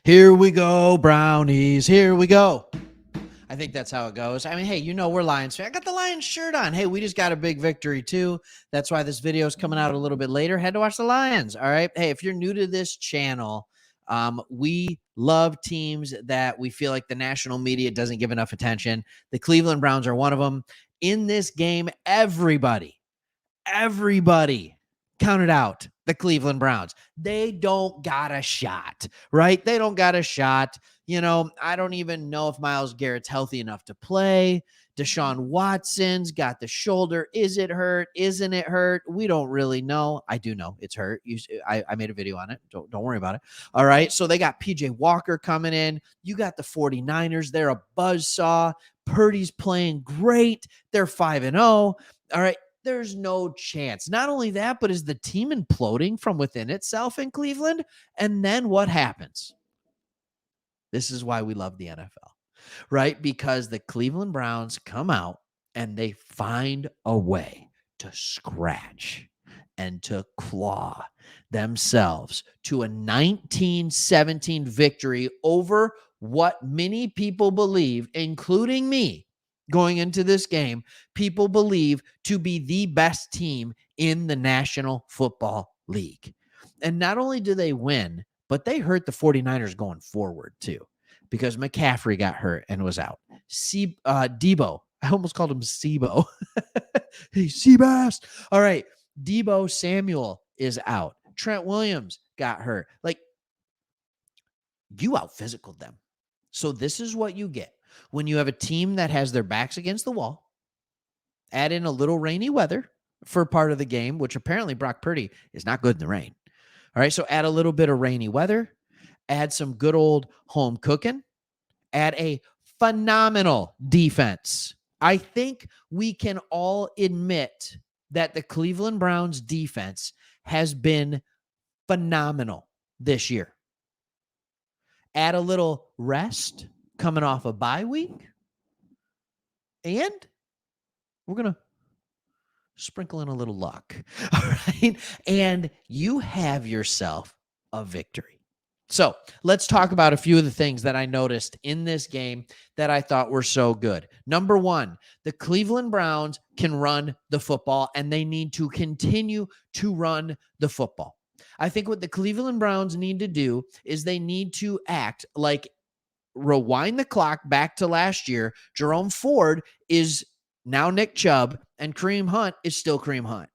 Here we go, Brownies. Here we go. I think that's how it goes. I mean, hey, we're Lions fans. I got the Lions shirt on. Hey, we just got a big victory too. That's why this video is coming out a little bit later. Head to watch the Lions. All right. Hey, if you're new to this channel, we love teams that we feel like the national media doesn't give enough attention. The Cleveland Browns are one of them. In this game, everybody counted out the Cleveland Browns. They don't got a shot, right? They don't got a shot. I don't even know if Myles Garrett's healthy enough to play. Deshaun Watson's got the shoulder. Is it hurt? Isn't it hurt? We don't really know. I do know it's hurt. I made a video on it. Don't worry about it. All right. So they got PJ Walker coming in. You got the 49ers. They're a buzzsaw. Purdy's playing great. They're 5-0. All right. There's no chance. Not only that, but is the team imploding from within itself in Cleveland? And then what happens? This is why we love the NFL, right? Because the Cleveland Browns come out and they find a way to scratch and to claw themselves to a 19-17 victory over what many people believe, including me, going into this game, people believe to be the best team in the National Football League. And not only do they win, but they hurt the 49ers going forward too, because McCaffrey got hurt and was out. Debo, I almost called him Sebo. Hey, Seabass. All right. Debo Samuel is out. Trent Williams got hurt. Like, you out-physicaled them. So this is what you get when you have a team that has their backs against the wall, add in a little rainy weather for part of the game, which apparently Brock Purdy is not good in the rain. All right, so add a little bit of rainy weather, add some good old home cooking, add a phenomenal defense. I think we can all admit that the Cleveland Browns defense has been phenomenal this year. Add a little rest coming off a bye week, and we're going to sprinkle in a little luck. All right. And you have yourself a victory. So let's talk about a few of the things that I noticed in this game that I thought were so good. Number one, the Cleveland Browns can run the football, and they need to continue to run the football. I think what the Cleveland Browns need to do is they need to act like, rewind the clock back to last year. Jerome Ford is now Nick Chubb, and Kareem Hunt is still Kareem Hunt.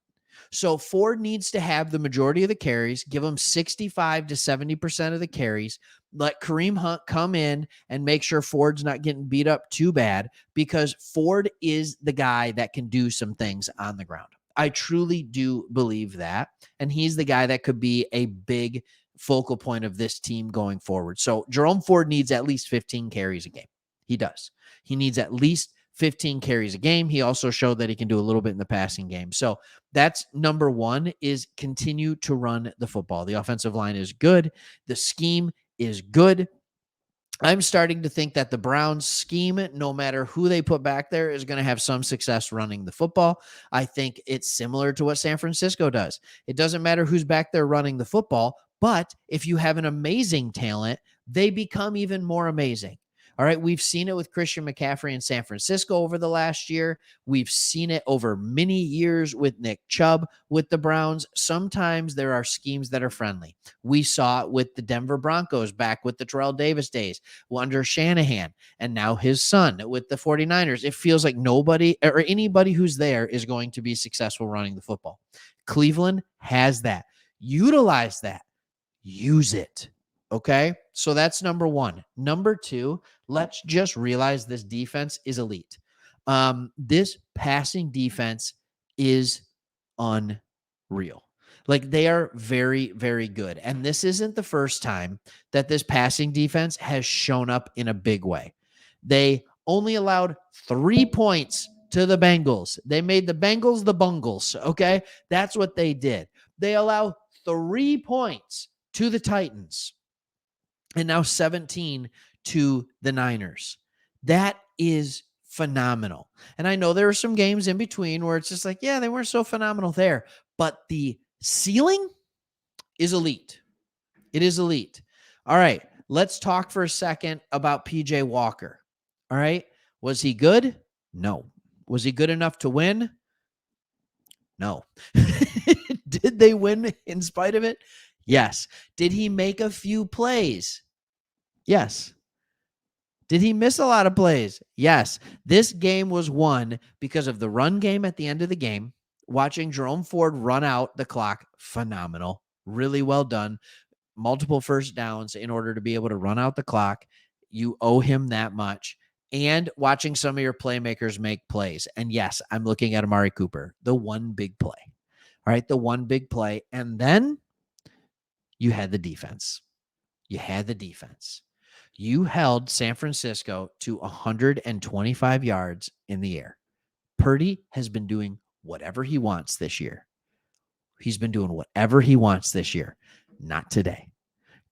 So Ford needs to have the majority of the carries, give him 65 to 70% of the carries, let Kareem Hunt come in and make sure Ford's not getting beat up too bad, because Ford is the guy that can do some things on the ground. I truly do believe that. And he's the guy that could be a big focal point of this team going forward. So Jerome Ford needs at least 15 carries a game. He does. He needs at least 15 carries a game. He also showed that he can do a little bit in the passing game. So that's number one, is continue to run the football. The offensive line is good. The scheme is good. I'm starting to think that the Browns scheme, no matter who they put back there, is going to have some success running the football. I think it's similar to what San Francisco does. It doesn't matter who's back there running the football, but if you have an amazing talent, they become even more amazing. All right, we've seen it with Christian McCaffrey in San Francisco over the last year. We've seen it over many years with Nick Chubb with the Browns. Sometimes there are schemes that are friendly. We saw it with the Denver Broncos back with the Terrell Davis days under Shanahan, and now his son with the 49ers. It feels like nobody or anybody who's there is going to be successful running the football. Cleveland has that. Utilize that. Use it. Okay, so that's number one. Number two, let's just realize this defense is elite. This passing defense is unreal. Like, they are very, very good. And this isn't the first time that this passing defense has shown up in a big way. They only allowed 3 points to the Bengals. They made the Bengals the Bungles. Okay, that's what they did. They allow 3 points to the Titans, and now 17 to the Niners. That is phenomenal. And I know there are some games in between where it's just like, yeah, they weren't so phenomenal there, but the ceiling is elite. It is elite. All right, let's talk for a second about PJ Walker. All right. Was he good? No. Was he good enough to win? No. Did they win in spite of it? Yes. Did he make a few plays? Yes. Did he miss a lot of plays? Yes. This game was won because of the run game at the end of the game. Watching Jerome Ford run out the clock, phenomenal. Really well done. Multiple first downs in order to be able to run out the clock. You owe him that much. And watching some of your playmakers make plays. And yes, I'm looking at Amari Cooper, the one big play. All right, the one big play. And then you had the defense. You had the defense. You held San Francisco to 125 yards in the air. Purdy has been doing whatever he wants this year. He's been doing whatever he wants this year. Not today.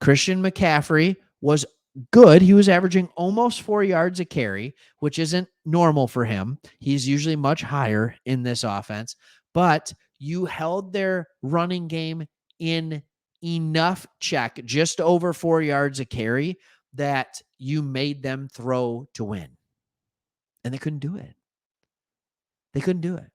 Christian McCaffrey was good. He was averaging almost 4 yards a carry, which isn't normal for him. He's usually much higher in this offense, but you held their running game in enough check, just over 4 yards a carry, that you made them throw to win. And they couldn't do it. They couldn't do it.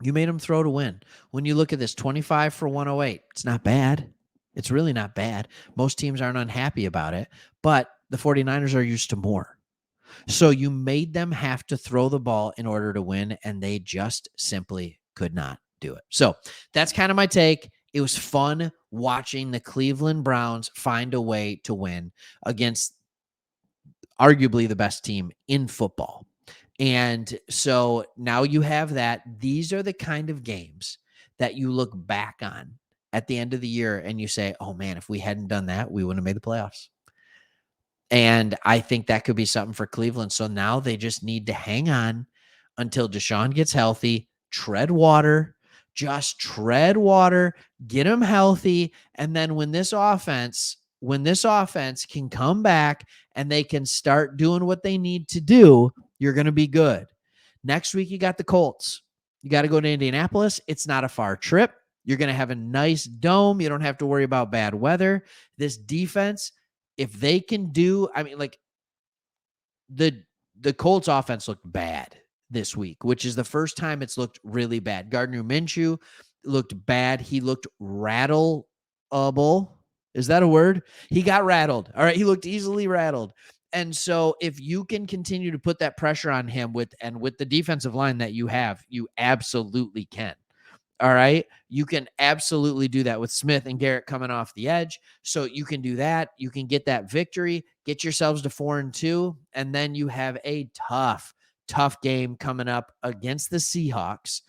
You made them throw to win. When you look at this 25 for 108, it's not bad. It's really not bad. Most teams aren't unhappy about it, but the 49ers are used to more. So you made them have to throw the ball in order to win, and they just simply could not do it. So that's kind of my take. It was fun watching the Cleveland Browns find a way to win against arguably the best team in football. And so now you have that. These are the kind of games that you look back on at the end of the year and you say, oh man, if we hadn't done that, we wouldn't have made the playoffs. And I think that could be something for Cleveland. So now they just need to hang on until Deshaun gets healthy, tread water, just tread water, get him healthy. And then when this offense can come back and they can start doing what they need to do, you're going to be good. Next week, you got the Colts. You got to go to Indianapolis. It's not a far trip. You're going to have a nice dome. You don't have to worry about bad weather. This defense, if they can do, I mean, like the Colts offense looked bad this week, which is the first time it's looked really bad. Gardner Minshew looked bad. He looked rattleable. Is that a word? He got rattled. All right. He looked easily rattled. And so if you can continue to put that pressure on him with the defensive line that you have, you absolutely can. All right. You can absolutely do that with Smith and Garrett coming off the edge. So you can do that. You can get that victory, get yourselves to 4-2. And then you have a tough game coming up against the Seahawks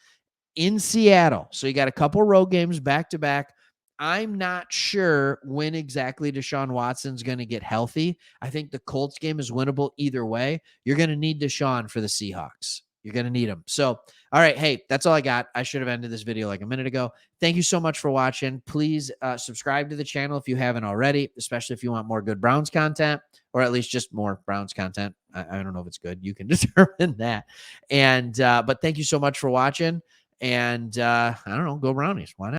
in Seattle. So you got a couple road games back to back. I'm not sure when exactly Deshaun Watson's going to get healthy. I think the Colts game is winnable either way. You're going to need Deshaun for the Seahawks. You're going to need him. So, all right. Hey, that's all I got. I should have ended this video like a minute ago. Thank you so much for watching. Please subscribe to the channel if you haven't already, especially if you want more good Browns content, or at least just more Browns content. I don't know if it's good. You can determine that. And, but thank you so much for watching. And I don't know, go Brownies. Why not?